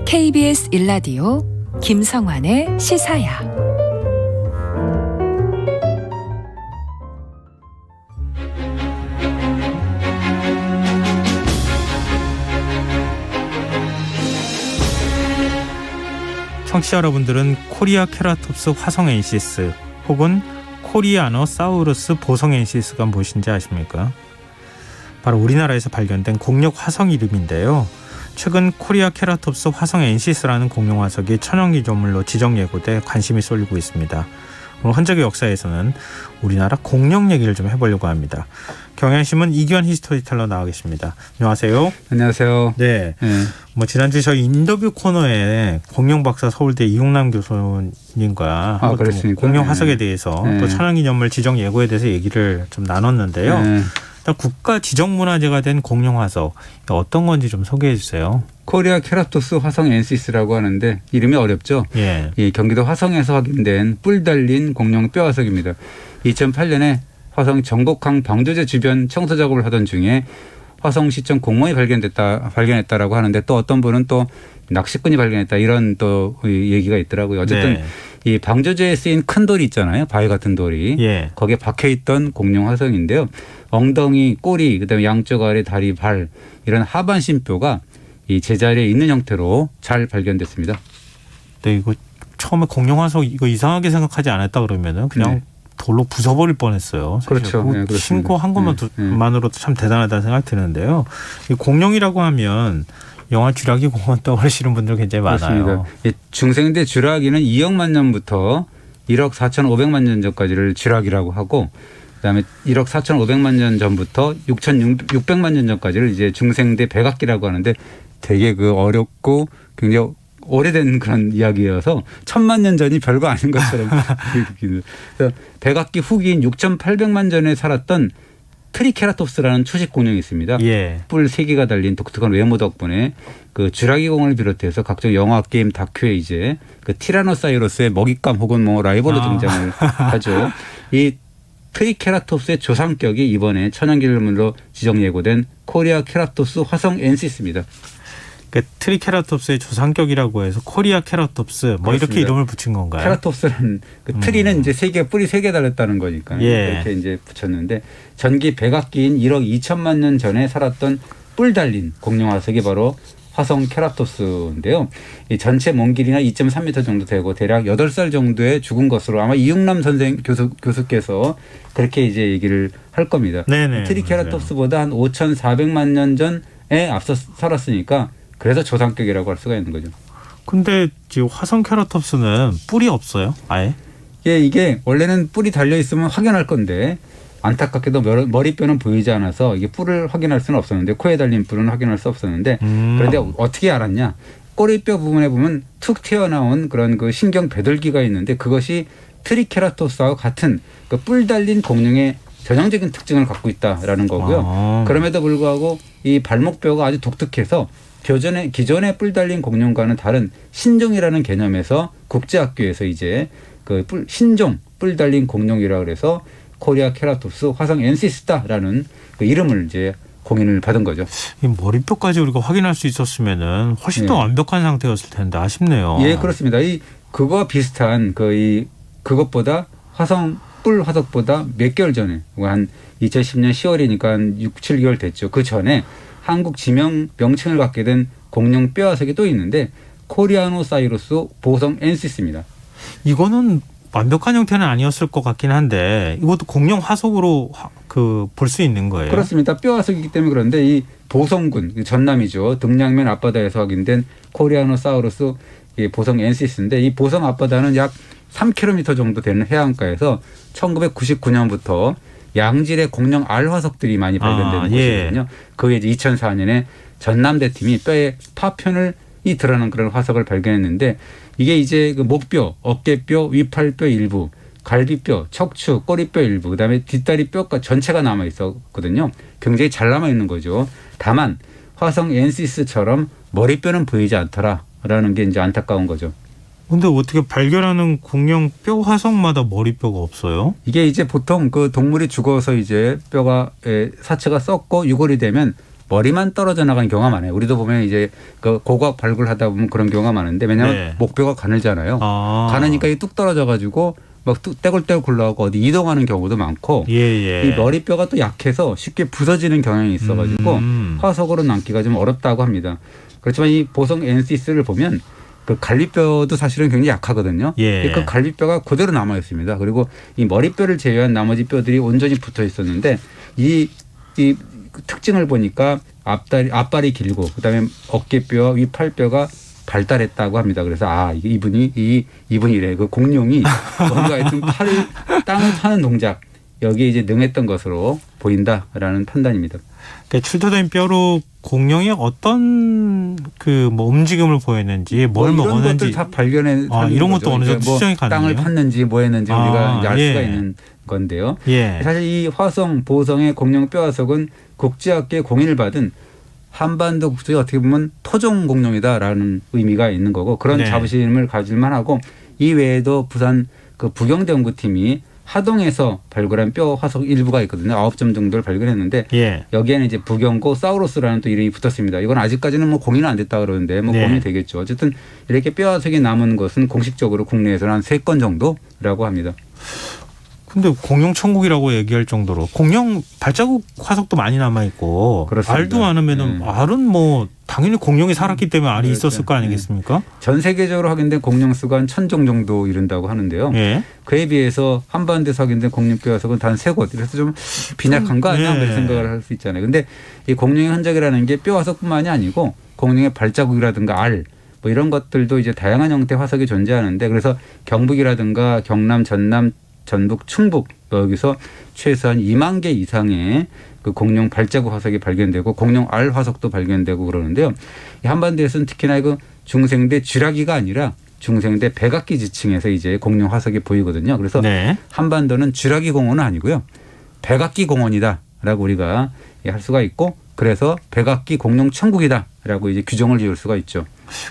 KBS 1라디오 김성환의 시사야. 청취자 여러분들은 코리아 케라톱스 화성엔시스 혹은 코리아노사우루스 보성엔시스가 무엇인지 아십니까? 바로 우리나라에서 발견된 공룡 화성 이름인데요. 최근 코리아 케라톱스 화성엔시스라는 공룡 화석이 천연기념물로 지정 예고돼 관심이 쏠리고 있습니다. 오늘 흔적의 역사에서는 우리나라 공룡 얘기를 좀 해보려고 합니다. 경향신문 이규환 히스토리텔러 나와 계십니다. 안녕하세요. 안녕하세요. 네. 지난주 저희 인터뷰 코너에 공룡 박사 서울대 이용남 교수님과 공룡 화석에 대해서 또 천연기념물 지정 예고에 대해서 얘기를 좀 나눴는데요. 일단 국가 지정문화재가 된 공룡 화석 어떤 건지 좀 소개해 주세요. 코리아 케라톱스 화성 엔시스라고 하는데 이름이 어렵죠. 예. 이 경기도 화성에서 확인된 뿔 달린 공룡 뼈 화석입니다. 2008년에 화성 정곡항 방조제 주변 청소 작업을 하던 중에 화성시청 공무원이 발견했다라고 하는데 또 어떤 분은 또 낚시꾼이 발견했다 이런 또 얘기가 있더라고요. 어쨌든 이 방조제에 쓰인 큰 돌이 있잖아요. 바위 같은 돌이. 거기에 박혀 있던 공룡 화석인데요. 엉덩이, 꼬리, 그다음에 양쪽 아래 다리, 발 이런 하반신뼈가 이 제자리에 있는 형태로 잘 발견됐습니다. 네, 이거 처음에 공룡 화석 이거 이상하게 생각하지 않았다 그러면은 그냥 돌로 부숴버릴 뻔했어요. 그렇죠. 네, 신고한 것만으로도 참 대단하다는 생각이 드는데요. 이 공룡이라고 하면 영화 쥐라기 공원 떠오르시는 분들 굉장히 많아요. 그렇습니다. 중생대 쥐라기는 2억만 년부터 1억 4,500만 년 전까지를 쥐라기라고 하고 그다음에 1억 4,500만 년 전부터 6,600만 년 전까지를 이제 중생대 백악기라고 하는데 되게 어렵고 굉장히 오래된 그런 이야기여서 1,000만 년 전이 별거 아닌 것처럼 그래서 백악기 후기인 6,800만 전에 살았던 트리케라톱스라는 초식 공룡이 있습니다. 뿔 3개가 달린 독특한 외모 덕분에 그 쥐라기 공원을 비롯해서 각종 영화, 게임, 다큐에 이제 그 티라노사우루스의 먹잇감 혹은 라이벌로 등장을 하죠. 이 트리케라톱스의 조상격이 이번에 천연기념물로 지정 예고된 코리아 케라톱스 화성 엔시스입니다. 그러니까 트리케라톱스의 조상격이라고 해서 코리아 케라톱스 이렇게 이름을 붙인 건가요? 케라톱스는 트리는 이제 뿔이 3개 달렸다는 거니까 이렇게 이제 붙였는데 전기 백악기인 1억 2천만 년 전에 살았던 뿔 달린 공룡 화석이 바로 화성 케라톱스인데요. 이 전체 몸 길이가 2.3m 정도 되고 대략 8살 정도에 죽은 것으로 아마 이용남 교수께서 그렇게 이제 얘기를 할 겁니다. 트리케라톱스보다 한 5,400만 년 전에 앞서 살았으니까 그래서 조상격이라고 할 수가 있는 거죠. 근데 지금 화성 케라톱스는 뿔이 없어요? 아예? 이게 원래는 뿔이 달려 있으면 확인할 건데 안타깝게도 머리뼈는 보이지 않아서 이게 뿔을 확인할 수는 없었는데 코에 달린 뿔은 확인할 수 없었는데 그런데 어떻게 알았냐? 꼬리뼈 부분에 보면 툭 튀어나온 그런 그 신경 배돌기가 있는데 그것이 트리케라톱스와 같은 그 뿔 달린 공룡의 전형적인 특징을 갖고 있다라는 거고요. 그럼에도 불구하고 이 발목뼈가 아주 독특해서 기존의 뿔 달린 공룡과는 다른 신종이라는 개념에서 국제학교에서 이제 그 신종 뿔 달린 공룡이라 그래서 코리아 케라톱스 화성 엔시스다라는 그 이름을 이제 공인을 받은 거죠. 이 머리뼈까지 우리가 확인할 수 있었으면은 훨씬 더 완벽한 상태였을 텐데 아쉽네요. 그렇습니다. 그거와 비슷한 그것보다 뿔 화석보다 몇 개월 전에 한 2010년 10월이니까 한 6, 7개월 됐죠. 그 전에 한국 지명 명칭을 갖게 된 공룡 뼈 화석이 또 있는데 코리아노사우루스 보성 엔시스입니다. 이거는 완벽한 형태는 아니었을 것 같긴 한데 이것도 공룡 화석으로 볼 수 있는 거예요? 그렇습니다. 뼈 화석이기 때문에 그런데 이 보성군 전남이죠. 등량면 앞바다에서 확인된 코리아노사우루스 보성 엔시스인데 이 보성 앞바다는 약 3km 정도 되는 해안가에서 1999년부터 양질의 공룡 알 화석들이 많이 발견되는 곳이거든요. 그게 이제 2004년에 전남대 팀이 뼈의 파편을 드러난 그런 화석을 발견했는데 이게 이제 그 목뼈, 어깨뼈, 위팔뼈 일부, 갈비뼈, 척추, 꼬리뼈 일부, 그다음에 뒷다리 뼈가 전체가 남아 있었거든요. 굉장히 잘 남아 있는 거죠. 다만 화성 엔시스처럼 머리뼈는 보이지 않더라라는 게 이제 안타까운 거죠. 근데 어떻게 발견하는 공룡 뼈 화석마다 머리뼈가 없어요? 이게 이제 보통 그 동물이 죽어서 이제 뼈가 사체가 썩고 유골이 되면 머리만 떨어져 나간 경우가 많아요. 우리도 보면 이제 그 고고학 발굴하다 보면 그런 경우가 많은데 왜냐하면 네. 목뼈가 가늘잖아요. 가느니까 이 뚝 떨어져 가지고 막 떼굴떼굴 굴러가고 어디 이동하는 경우도 많고 예. 이 머리뼈가 또 약해서 쉽게 부서지는 경향이 있어가지고 화석으로 남기가 좀 어렵다고 합니다. 그렇지만 이 보성 엔시스를 보면 그 갈비뼈도 사실은 굉장히 약하거든요. 예. 그 갈비뼈가 그대로 남아 있습니다. 그리고 이 머리뼈를 제외한 나머지 뼈들이 온전히 붙어 있었는데 이 특징을 보니까 앞발이 길고 그다음에 어깨뼈, 위팔뼈가 발달했다고 합니다. 그래서 이게 이분이래. 그 공룡이 뭔가 하여튼 땅을 파는 동작 여기에 이제 능했던 것으로 보인다라는 판단입니다. 그러니까 출토된 뼈로 공룡이 어떤 그 뭐 움직임을 보였는지 뭘 이런 먹었는지 것들 다 발견해 이런 것도 어느 정도 추정이 가능해요. 땅을 팠는지 뭐 했는지 우리가 이제 알 수가 있는 건데요. 예. 사실 이 화성 보성의 공룡 뼈 화석은 국제학계 공인을 받은 한반도 국제의 어떻게 보면 토종 공룡이다라는 의미가 있는 거고 그런 네. 자부심을 가질 만하고 이 외에도 부산 그 부경대 연구팀이 하동에서 발굴한 뼈 화석 일부가 있거든요. 9점 정도를 발견했는데 예. 여기에는 이제 부경고 사우루스라는 또 이름이 붙었습니다. 이건 아직까지는 뭐 공인은 안 됐다 그러는데 뭐 네. 공인이 되겠죠. 어쨌든 이렇게 뼈 화석이 남은 것은 공식적으로 국내에서는 한 3건 정도라고 합니다. 근데 공룡 천국이라고 얘기할 정도로 공룡 발자국 화석도 많이 남아 있고 그렇습니다. 알도 많으면은 알은 뭐 당연히 공룡이 살았기 때문에 알이 그렇죠. 있었을 거 아니겠습니까? 전 세계적으로 확인된 공룡 수가 한 1,000종 정도 이른다고 하는데요. 예. 그에 비해서 한반도에서 확인된 공룡 뼈 화석은 단 3곳. 그래서 좀 빈약한 거 아니야? 그런 생각을 할 수 있잖아요. 근데 이 공룡의 흔적이라는 게 뼈 화석뿐만이 아니고 공룡의 발자국이라든가 알 뭐 이런 것들도 이제 다양한 형태 화석이 존재하는데 그래서 경북이라든가 경남, 전남, 전북, 충북 여기서 최소한 2만 개 이상의 그 공룡 발자국 화석이 발견되고 공룡 알 화석도 발견되고 그러는데요. 이 한반도에서는 특히나 그 중생대 쥐라기가 아니라 중생대 백악기 지층에서 이제 공룡 화석이 보이거든요. 그래서 네. 한반도는 쥐라기 공원은 아니고요. 백악기 공원이다라고 우리가 할 수가 있고 그래서 백악기 공룡 천국이다라고 이제 규정을 지을 수가 있죠.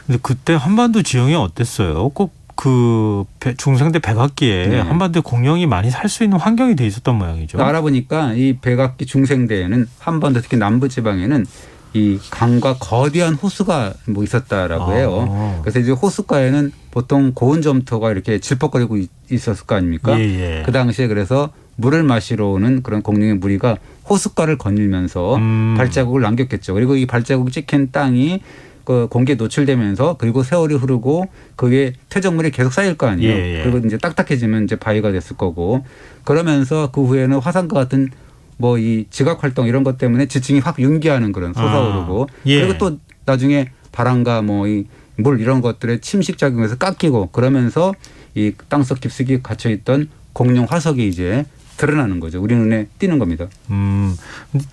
근데 그때 한반도 지형이 어땠어요? 꼭 그 중생대 백악기에 네. 한반도에 공룡이 많이 살 수 있는 환경이 돼 있었던 모양이죠. 알아보니까 이 백악기 중생대에는 한반도 특히 남부 지방에는 이 강과 거대한 호수가 뭐 있었다라고 해요. 그래서 이제 호숫가에는 보통 고운 점토가 이렇게 질퍽거리고 있었을 거 아닙니까? 예. 그 당시에 그래서 물을 마시러 오는 그런 공룡의 무리가 호숫가를 거닐면서 발자국을 남겼겠죠. 그리고 이 발자국 찍힌 땅이 그 공기에 노출되면서 그리고 세월이 흐르고 그 위에 퇴적물이 계속 쌓일 거 아니에요. 예. 그리고 이제 딱딱해지면 이제 바위가 됐을 거고 그러면서 그 후에는 화산과 같은 뭐 이 지각 활동 이런 것 때문에 지층이 확 융기하는 그런 솟아오르고 예. 그리고 또 나중에 바람과 뭐 이 물 이런 것들의 침식 작용에서 깎이고 그러면서 이 땅속 깊숙이 갇혀 있던 공룡 화석이 이제 드러나는 거죠. 우리 눈에 띄는 겁니다.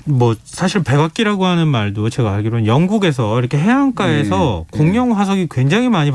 뭐 사실 백악기라고 하는 말도 제가 알기로는 영국에서 이렇게 해안가에서 공룡 화석이 굉장히 많이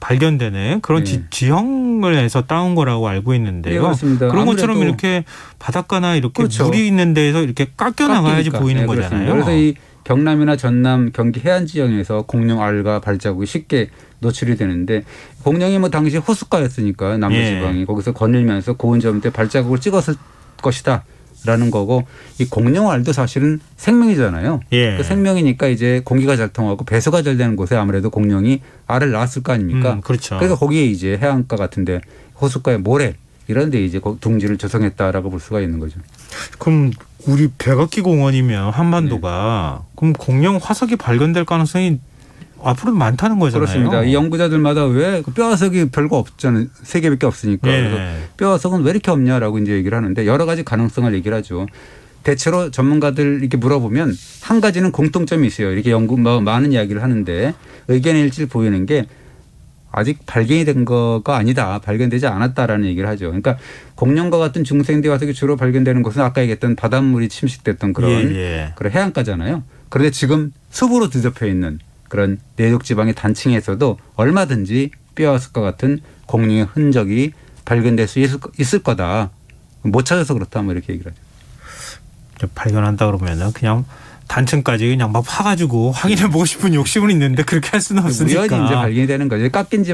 발견되는 그런 네. 지형을 해서 따온 거라고 알고 있는데요. 네, 그렇습니다. 그런 것처럼 아무래도 이렇게 바닷가나 이렇게 그렇죠. 물이 있는 데에서 이렇게 깎여 나가야지 보이는 그렇습니다. 거잖아요. 그래서 이 경남이나 전남, 경기 해안 지형에서 공룡 알과 발자국이 쉽게 노출이 되는데 공룡이 뭐 당시 호숫가였으니까 남부지방이 거기서 거닐면서 고운 점때 발자국을 찍었을 것이다라는 거고 이 공룡 알도 사실은 생명이잖아요. 예. 그 생명이니까 이제 공기가 잘 통하고 배수가 잘 되는 곳에 아무래도 공룡이 알을 낳았을 거 아닙니까? 그렇죠. 그러니까 거기에 이제 해안가 같은데 호숫가에 모래 이런 데 이제 둥지를 조성했다라고 볼 수가 있는 거죠. 그럼 우리 백악기 공원이면 한반도가 그럼 공룡 화석이 발견될 가능성이 앞으로도 많다는 거잖아요. 그렇습니다. 이 연구자들마다 왜 그 뼈 화석이 별거 없잖아요. 3개밖에 없으니까. 예. 그래서 뼈 화석은 왜 이렇게 없냐라고 이제 얘기를 하는데 여러 가지 가능성을 얘기를 하죠. 대체로 전문가들 이렇게 물어보면 한 가지는 공통점이 있어요. 이렇게 많은 이야기를 하는데 의견의 일치를 보이는 게 아직 발견이 된 거가 아니다. 발견되지 않았다라는 얘기를 하죠. 그러니까 공룡과 같은 중생대 화석이 주로 발견되는 곳은 아까 얘기했던 바닷물이 침식됐던 그런 그런 해안가잖아요. 그런데 지금 숲으로 뒤덮여 있는 그런 내륙 지방의 단층에서도 얼마든지 뼈 화석과 같은 공룡의 흔적이 발견될 수 있을 거다. 못 찾아서 그렇다. 뭐 이렇게 얘기를 하죠. 발견한다 그러면은 그냥 단층까지 그냥 막 파가지고 확인해보고 싶은 욕심은 있는데 그렇게 할 수는 없으니까. 우연히 이제 발견이 되는 거죠. 깎인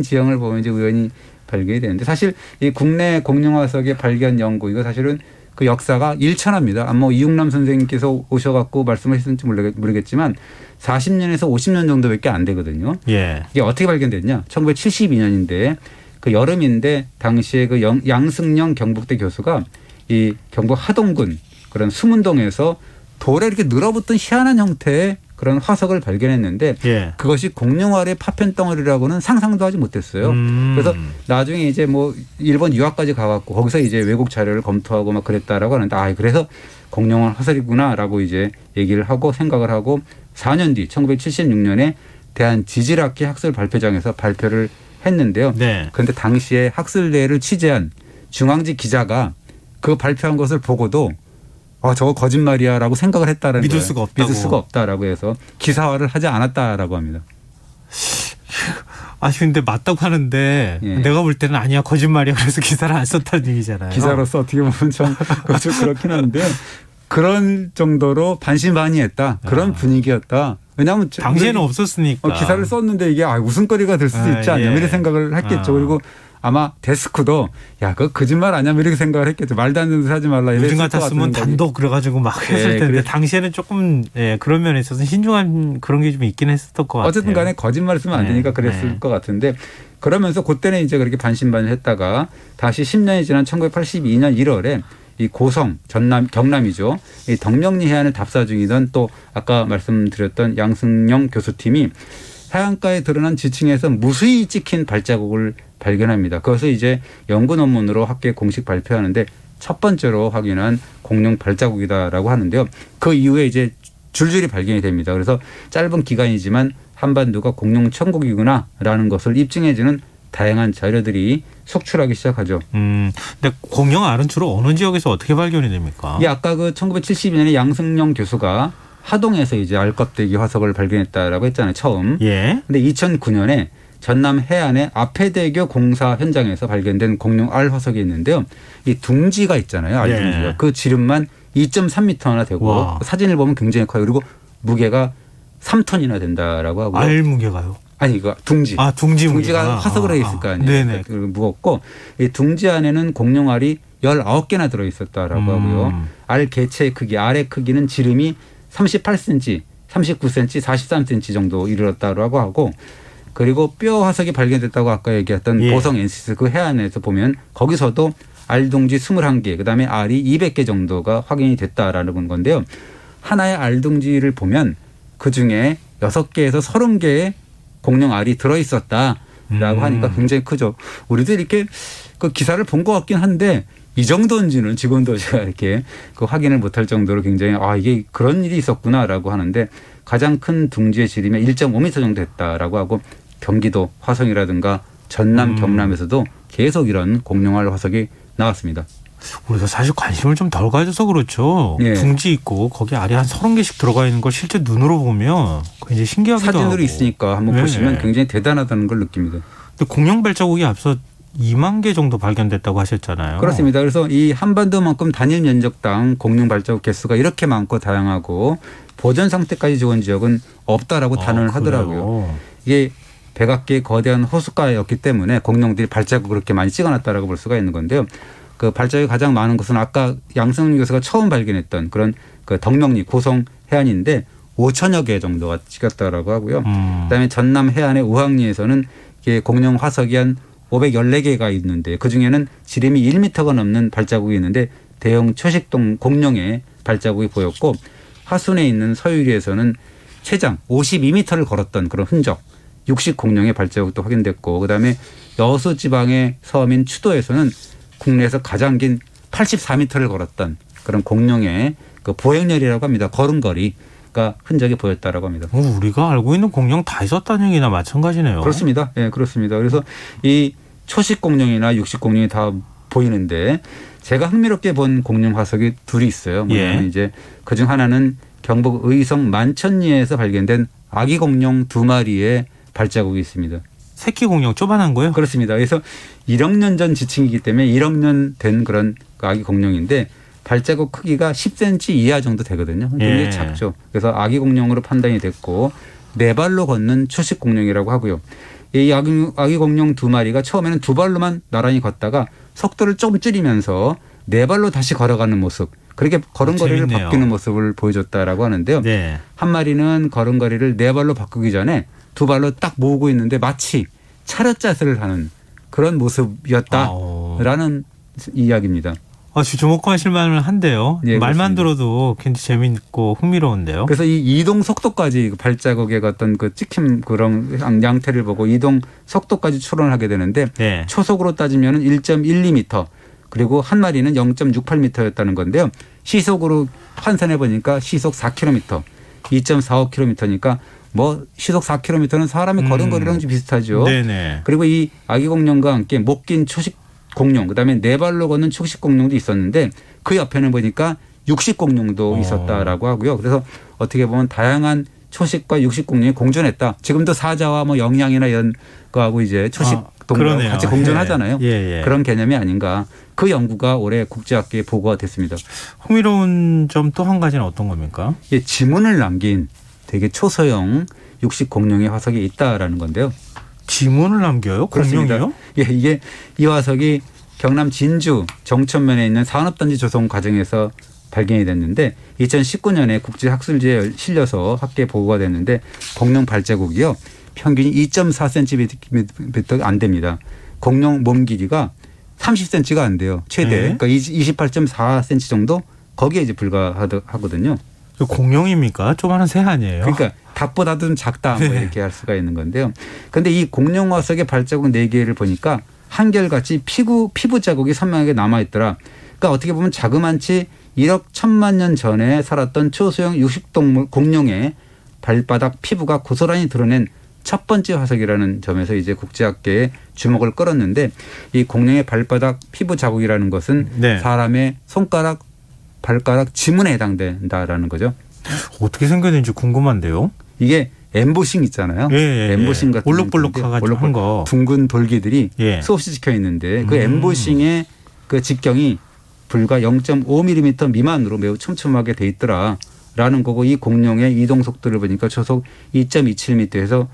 지형을 보면 이제 우연히 발견이 되는데 사실 이 국내 공룡 화석의 발견 연구 이거 사실은 그 역사가 일천합니다. 뭐 이육남 선생님께서 오셔갖고 말씀하셨는지 모르겠지만 40년에서 50년 정도밖에 안 되거든요. 예. 이게 어떻게 발견됐냐? 1972년인데 그 여름인데 당시에 그 양승영 경북대 교수가 이 경북 하동군 그런 수문동에서 돌에 이렇게 늘어붙은 희한한 형태의 그런 화석을 발견했는데 예. 그것이 공룡알의 파편 덩어리라고는 상상도 하지 못했어요. 그래서 나중에 이제 뭐 일본 유학까지 가갖고 거기서 이제 외국 자료를 검토하고 막 그랬다라고 하는데 그래서 공룡알 화석이구나라고 이제 얘기를 하고 생각을 하고 4년 뒤 1976년에 대한지질학회 학술 발표장에서 발표를 했는데요. 네. 그런데 당시에 학술대회를 취재한 중앙지 기자가 그 발표한 것을 보고도 저거 거짓말이야라고 생각을 했다는 믿을 거예요. 수가 없다고. 믿을 수가 없다라고 해서 기사화를 하지 않았다라고 합니다. 근데 맞다고 하는데 예. 내가 볼 때는 아니야 거짓말이야 그래서 기사를 안 썼다는 얘기잖아요. 기자로서 어떻게 보면 좀 그렇긴 한데 그런 정도로 반신반의했다. 그런 분위기였다. 왜냐하면 당시에는 없었으니까. 기사를 썼는데 이게 웃음거리가 될 수도 있지 않냐 이런 생각을 했겠죠. 그리고 아마 데스크도 그거 거짓말 아니야 이렇게 생각을 했겠죠. 말도 안 되는 소리 하지 말라. 요즘 같았으면 단독 그래가지고 막 했을 텐데 당시에는 조금 그런 면에 있어서 신중한 그런 게 좀 있긴 했었던 것 같아요. 어쨌든 간에 거짓말 쓰면 안 되니까 그랬을 것 같은데 그러면서 그때는 이제 그렇게 반신반의 했다가 다시 10년이 지난 1982년 1월에 이 고성 경남이죠. 이 덕명리 해안을 답사 중이던 또 아까 말씀드렸던 양승영 교수팀이 해안가에 드러난 지층에서 무수히 찍힌 발자국을 발견합니다. 그것을 이제 연구 논문으로 학계에 공식 발표하는데 첫 번째로 확인한 공룡 발자국이다라고 하는데요. 그 이후에 이제 줄줄이 발견이 됩니다. 그래서 짧은 기간이지만 한반도가 공룡 천국이구나라는 것을 입증해주는 다양한 자료들이 속출하기 시작하죠. 근데 공룡 알은 주로 어느 지역에서 어떻게 발견이 됩니까? 아까 그 1972년에 양승영 교수가 하동에서 이제 알껍데기 화석을 발견했다라고 했잖아요. 처음. 예. 근데 2009년에 전남 해안의 아패대교 공사 현장에서 발견된 공룡 알 화석이 있는데요. 이 둥지가 있잖아요. 알 둥지가. 그 지름만 2.3m나 되고 와. 사진을 보면 굉장히 커요. 그리고 무게가 3톤이나 된다라고 하고요. 알 무게가요? 아니 이거 둥지. 둥지가 화석으로 해 있을 거 아니에요. 네네. 무겁고 이 둥지 안에는 공룡 알이 19개나 들어 있었다라고 하고요. 알 개체의 크기, 알의 크기는 지름이 38cm, 39cm, 43cm 정도 이르렀다고 하고 그리고 뼈 화석이 발견됐다고 아까 얘기했던 보성 NCS 그 해안에서 보면 거기서도 알둥지 21개 그다음에 알이 200개 정도가 확인이 됐다라는 건데요. 하나의 알둥지를 보면 그중에 6개에서 30개의 공룡 알이 들어있었다라고 하니까 굉장히 크죠. 우리도 이렇게 그 기사를 본 것 같긴 한데 이 정도인지는 지금도 제가 이렇게 그 확인을 못할 정도로 굉장히 이게 그런 일이 있었구나라고 하는데 가장 큰 둥지의 지름이 1.5m 정도 됐다라고 하고 경기도 화성이라든가 전남 경남에서도 계속 이런 공룡알 화석이 나왔습니다. 우리가 사실 관심을 좀 덜 가져서 그렇죠. 예. 둥지 있고 거기 알이 한 30개씩 들어가 있는 걸 실제 눈으로 보면 굉장히 신기하기도 하고. 사진으로 있으니까 한번 보시면 굉장히 대단하다는 걸 느낍니다. 근데 공룡 발자국이 앞서 2만 개 정도 발견됐다고 하셨잖아요. 그렇습니다. 그래서 이 한반도만큼 단일 면적당 공룡 발자국 개수가 이렇게 많고 다양하고 보존 상태까지 좋은 지역은 없다라고 단언을 하더라고요. 이게 백악기의 거대한 호숫가였기 때문에 공룡들이 발자국을 그렇게 많이 찍어놨다라고 볼 수가 있는 건데요. 그 발자국이 가장 많은 것은 아까 양승윤 교수가 처음 발견했던 그런 그 덕명리 고성 해안인데 5천여 개 정도가 찍혔다라고 하고요. 그다음에 전남 해안의 우항리에서는 이게 공룡 화석이 한 514개가 있는데 그중에는 지름이 1m가 넘는 발자국이 있는데 대형 초식동 공룡의 발자국이 보였고 하순에 있는 서유리에서는 최장 52m를 걸었던 그런 흔적 육식 공룡의 발자국도 확인됐고 그다음에 여수 지방의 섬인 추도에서는 국내에서 가장 긴 84m를 걸었던 그런 공룡의 그 보행렬이라고 합니다. 걸음걸이가 흔적이 보였다라고 합니다. 우리가 알고 있는 공룡 다 있었다는 얘기나 마찬가지네요. 그렇습니다. 네, 그렇습니다. 그래서 이 초식 공룡이나 육식 공룡이 다 보이는데 제가 흥미롭게 본 공룡 화석이 둘이 있어요. 뭐냐면 이제 그중 하나는 경북 의성 만천리에서 발견된 아기 공룡 2마리의 발자국이 있습니다. 새끼 공룡 쪼만한 거요? 그렇습니다. 그래서 1억 년 전 지층이기 때문에 1억 년 된 그런 아기 공룡인데 발자국 크기가 10cm 이하 정도 되거든요. 굉장히 작죠. 그래서 아기 공룡으로 판단이 됐고 4발로 걷는 초식 공룡이라고 하고요. 이 아기 공룡 2마리가 처음에는 2발로만 나란히 걷다가 속도를 좀 줄이면서 네 발로 다시 걸어가는 모습. 그렇게 걸음걸이를 재밌네요. 바뀌는 모습을 보여줬다라고 하는데요. 네. 한 마리는 걸음걸이를 네 발로 바꾸기 전에 두 발로 딱 모으고 있는데 마치 차렷 자세를 하는 그런 모습이었다라는 이야기입니다. 아주 주목하실 만은 한데요. 예, 말만 그렇습니다. 들어도 굉장히 재밌고 흥미로운데요. 그래서 이 이동 속도까지 발자국의 어떤 그 찍힘 그런 양태를 보고 이동 속도까지 추론을 하게 되는데 네. 초속으로 따지면 1.12m 그리고 한 마리는 0.68m였다는 건데요. 시속으로 환산해 보니까 시속 4km, 2.45km니까 뭐 시속 4km는 사람의 걸음걸이랑 좀 비슷하죠. 네네. 그리고 이 아기 공룡과 함께 못 낀 초식 공룡, 그다음에 네 발로 걷는 초식 공룡도 있었는데 그 옆에는 보니까 육식 공룡도 있었다라고 하고요. 그래서 어떻게 보면 다양한 초식과 육식 공룡이 공존했다. 지금도 사자와 뭐 영양이나 이런 거하고 이제 초식 동물하고 그러네요. 같이 공존하잖아요. 예. 그런 개념이 아닌가. 그 연구가 올해 국제학계에 보고가 됐습니다. 흥미로운 점 또 한 가지는 어떤 겁니까? 이 지문을 남긴 되게 초소형 육식 공룡의 화석이 있다라는 건데요. 지문을 남겨요? 그렇습니다. 공룡이요? 예, 이게 이 화석이 경남 진주 정천면에 있는 산업단지 조성 과정에서 발견이 됐는데 2019년에 국제학술지에 실려서 학계에 보고가 됐는데 공룡 발자국이요. 평균이 2.4cm 안 됩니다. 공룡 몸 길이가 30cm가 안 돼요. 최대. 네. 그러니까 28.4cm 정도 거기에 이제 불과하거든요. 공룡입니까? 조그마한 새 아니에요? 그러니까 닭보다도 좀 작다 뭐 네. 이렇게 할 수가 있는 건데요. 그런데 이 공룡 화석의 발자국 4개를 보니까 한결같이 피부 자국이 선명하게 남아있더라. 그러니까 어떻게 보면 자그만치 1억 1천만 년 전에 살았던 초소형 육식동물 공룡의 발바닥 피부가 고스란히 드러낸 첫 번째 화석이라는 점에서 이제 국제학계에 주목을 끌었는데 이 공룡의 발바닥 피부 자국이라는 것은 네. 사람의 손가락, 발가락 지문에 해당된다라는 거죠. 어떻게 생겼는지 궁금한데요. 이게 엠보싱 있잖아요. 예. 엠보싱 같은 볼록볼록하고 한 거. 둥근 돌기들이 예. 수없이 찍혀 있는데 그 엠보싱의 그 직경이 불과 0.5mm 미만으로 매우 촘촘하게 돼 있더라라는 거고 이 공룡의 이동 속도를 보니까 초속 2.27m에서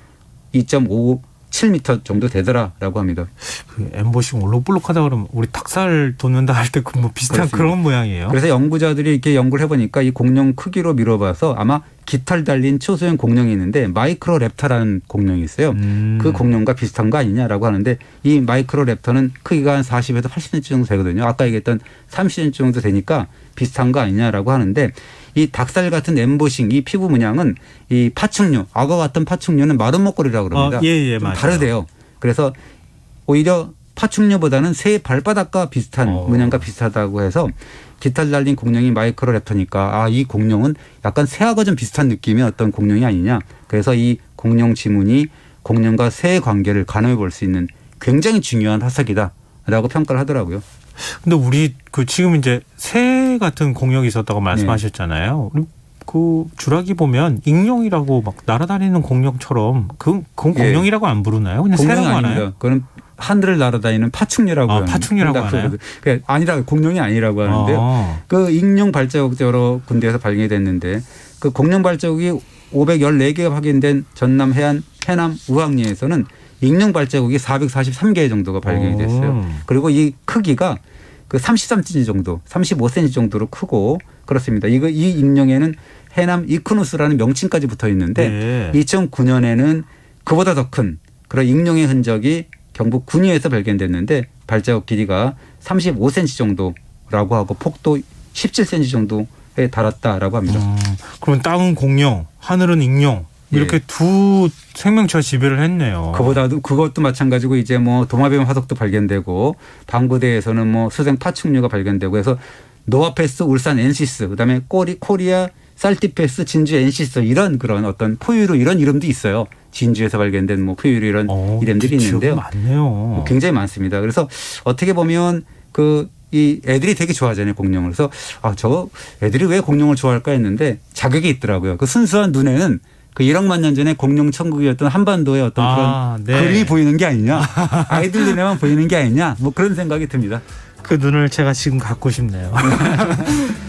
2.57m 정도 되더라라고 합니다. 그 엠보싱 올록볼록하다 그러면 우리 닭살 돋는다 할 때 그 뭐 비슷한 그렇습니다. 그런 모양이에요. 그래서 연구자들이 이렇게 연구를 해보니까 이 공룡 크기로 미뤄봐서 아마 깃털 달린 초소형 공룡이 있는데 마이크로 랩터라는 공룡이 있어요. 그 공룡과 비슷한 거 아니냐라고 하는데 이 마이크로 랩터는 크기가 한 40에서 80cm 정도 되거든요. 아까 얘기했던 30cm 정도 되니까 비슷한 거 아니냐라고 하는데 이 닭살 같은 엠보싱 이 피부 문양은 이 파충류, 악어 같은 파충류는 마른 목걸이라고 그럽니다. 예, 좀 맞아요. 다르대요. 그래서 오히려 파충류보다는 새 발바닥과 비슷한 문양과 비슷하다고 해서 깃털 달린 공룡이 마이크로 랩터니까 이 공룡은 약간 새하고 좀 비슷한 느낌의 어떤 공룡이 아니냐. 그래서 이 공룡 지문이 공룡과 새의 관계를 가늠해 볼 수 있는 굉장히 중요한 화석이다라고 평가를 하더라고요. 근데 우리 그 지금 이제 새 같은 공룡이 있었다고 말씀하셨잖아요. 그 주라기 보면 익룡이라고 막 날아다니는 공룡처럼 그건 공룡이라고 안 부르나요? 그냥 공룡이 새라고 아닙니다. 하나요? 그건 하늘을 날아다니는 파충류라고 하는 파충류라고 하나요? 그러니까 아니라 공룡이 아니라고 하는데요. 그 익룡 발자국 여러 군데에서 발견이 됐는데 그 공룡 발자국이 514개가 확인된 전남 해남 우항리에서는 익룡 발자국이 443개 정도가 발견이 됐어요. 그리고 이 크기가 그 33cm 정도, 35cm 정도로 크고 그렇습니다. 이 익룡에는 해남 이크누스라는 명칭까지 붙어 있는데 2009년에는 그보다 더 큰 그런 익룡의 흔적이 경북 군위에서 발견됐는데 발자국 길이가 35cm 정도라고 하고 폭도 17cm 정도에 달았다라고 합니다. 그럼 땅은 공룡, 하늘은 익룡 이렇게 두 생명체가 지배를 했네요. 그것도 마찬가지고 이제 뭐 도마뱀 화석도 발견되고 방구대에서는 뭐 수생 파충류가 발견되고 해서 노아패스 울산 엔시스 그다음에 코리아 살티패스 진주 엔시스 이런 그런 어떤 포유류 이런 이름도 있어요. 진주에서 발견된 뭐 포유류 이런 이름들이 있는데요. 많네요. 굉장히 많습니다. 그래서 어떻게 보면 이 애들이 되게 좋아하잖아요, 공룡을. 그래서 저거 애들이 왜 공룡을 좋아할까 했는데 자격이 있더라고요. 그 순수한 눈에는 그 1억만 년 전에 공룡 천국이었던 한반도의 어떤 그런 그림이 보이는 게 아니냐. 아이들 눈에만 보이는 게 아니냐. 뭐 그런 생각이 듭니다. 그 눈을 제가 지금 갖고 싶네요.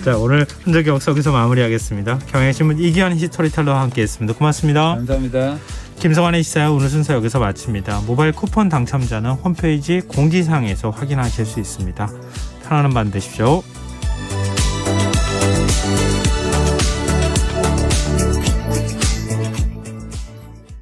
자, 오늘 흔적이 없어 여기서 마무리하겠습니다. 경향신문 이기환 히스토리텔러와 함께했습니다. 고맙습니다. 감사합니다. 김성환의 시사야 오늘 순서 여기서 마칩니다. 모바일 쿠폰 당첨자는 홈페이지 공지사항에서 확인하실 수 있습니다. 편안한 밤 되십시오.